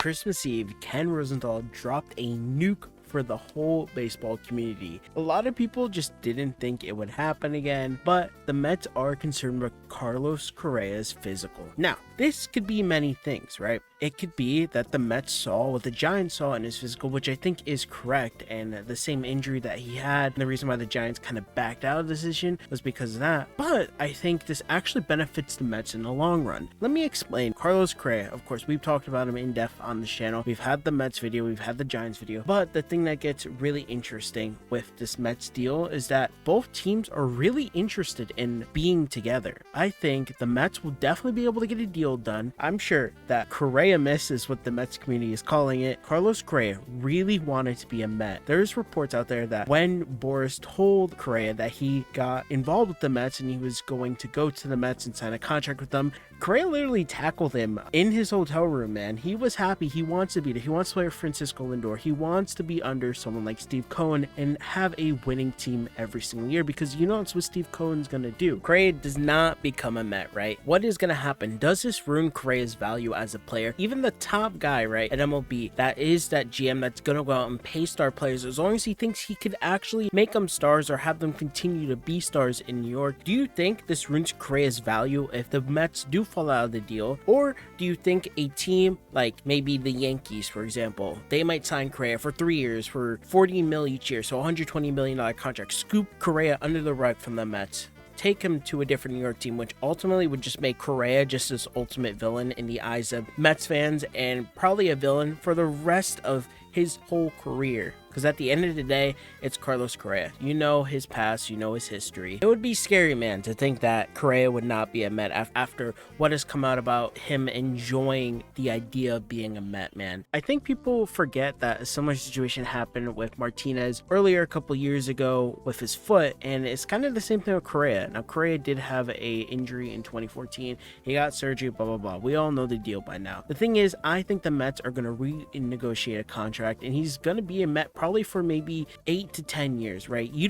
Christmas Eve, Ken Rosenthal dropped a nuke for the whole baseball community. A lot of people just didn't think it would happen again, but the Mets are concerned with Carlos Correa's physical. Now, this could be many things, right? It could be that the Mets saw what the Giants saw in his physical, which I think is correct, and the same injury that he had, and the reason why the Giants kind of backed out of the decision was because of that. But I think this actually benefits the Mets in the long run. Let me explain. Carlos Correa, of course, we've talked about him in depth on this channel. We've had the Mets video, we've had the Giants video, but the thing that gets really interesting with this Mets deal is that both teams are really interested in being together. I think the Mets will definitely be able to get a deal done. I'm sure that Correa miss is what the Mets community is calling it. Carlos Correa really wanted to be a Met. There's reports out there that when Boris told Correa that he got involved with the Mets and he was going to go to the Mets and sign a contract with them, Correa literally tackled him in his hotel room, man. He was happy. He wants to be there. He wants to play with Francisco Lindor. He wants to be under someone like Steve Cohen and have a winning team every single year, because you know it's what Steve Cohen's going to do. Correa does not become a Met, right? What is going to happen? Does this ruin Correa's value as a player? Even the top guy, right, at MLB, that is that GM that's going to go out and pay star players, as long as he thinks he could actually make them stars or have them continue to be stars in New York. Do you think this ruins Correa's value if the Mets do fall out of the deal? Or do you think a team like maybe the Yankees, for example, they might sign Correa for 3 years for $40 million each year, so $120 million contract, scoop Correa under the rug from the Mets, take him to a different New York team, which ultimately would just make Correa just this ultimate villain in the eyes of Mets fans, and probably a villain for the rest of his whole career. Because at the end of the day, it's Carlos Correa. You know his past, you know his history. It would be scary, man, to think that Correa would not be a Met after what has come out about him enjoying the idea of being a Met, man. I think people forget that a similar situation happened with Martinez earlier a couple years ago with his foot, and it's kind of the same thing with Correa. Now, Correa did have a injury in 2014. He got surgery, blah, blah, blah. We all know the deal by now. The thing is, I think the Mets are going to renegotiate a contract, and he's going to be a Met probably for maybe 8 to 10 years, right? We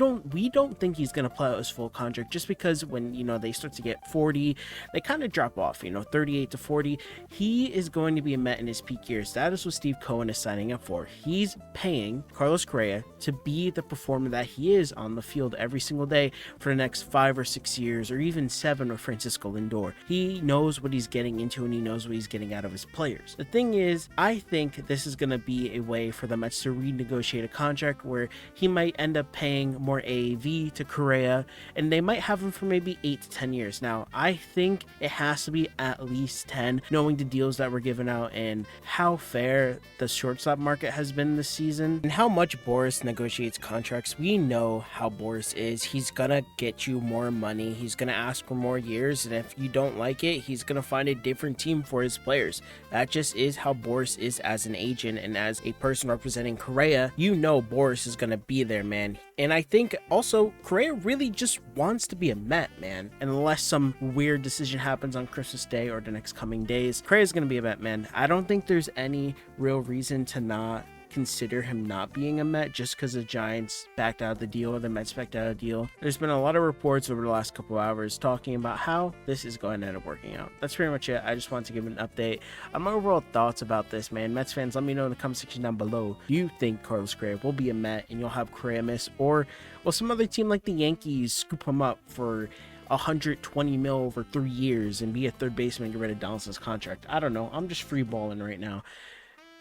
don't think he's going to play out his full contract, just because when, you know, they start to get 40, they kind of drop off, you know, 38 to 40. He is going to be a Met in his peak years. That is what Steve Cohen is signing up for. He's paying Carlos Correa to be the performer that he is on the field every single day for the next 5 or 6 years, or even 7 with Francisco Lindor. He knows what he's getting into, and he knows what he's getting out of his players. The thing is, I think this is going to be a way for the Mets to renegotiate a contract where he might end up paying more AAV to Correa, and they might have him for maybe 8 to 10 years. Now, I think it has to be at least 10, knowing the deals that were given out and how fair the shortstop market has been this season and how much Boris negotiates contracts. We know how Boris is. He's gonna get you more money. He's gonna ask for more years, and if you don't like it, he's gonna find a different team for his players. That just is how Boris is as an agent and as a person representing Correa. You know Boris is gonna be there, man. And I think also Correa really just wants to be a Met, man. And unless some weird decision happens on Christmas Day or the next coming days, Correa's gonna be a Met, man. I don't think there's any real reason to not consider him not being a Met just because the Giants backed out of the deal or the Mets backed out of the deal. There's been a lot of reports over the last couple hours talking about how this is going to end up working out. That's pretty much it. I just wanted to give an update on my overall thoughts about this, man. Mets fans, let me know in the comment section down below. Do you think Carlos Correa will be a Met and you'll have Correa miss, or will some other team like the Yankees scoop him up for $120 million over 3 years and be a third baseman and get rid of Donaldson's contract? I don't know. I'm just free balling right now.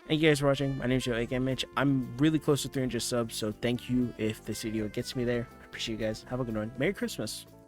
Thank you guys for watching. My name is Joe, aka Mitch. I'm really close to 300 subs, so thank you if this video gets me there. I appreciate you guys. Have a good one. Merry Christmas.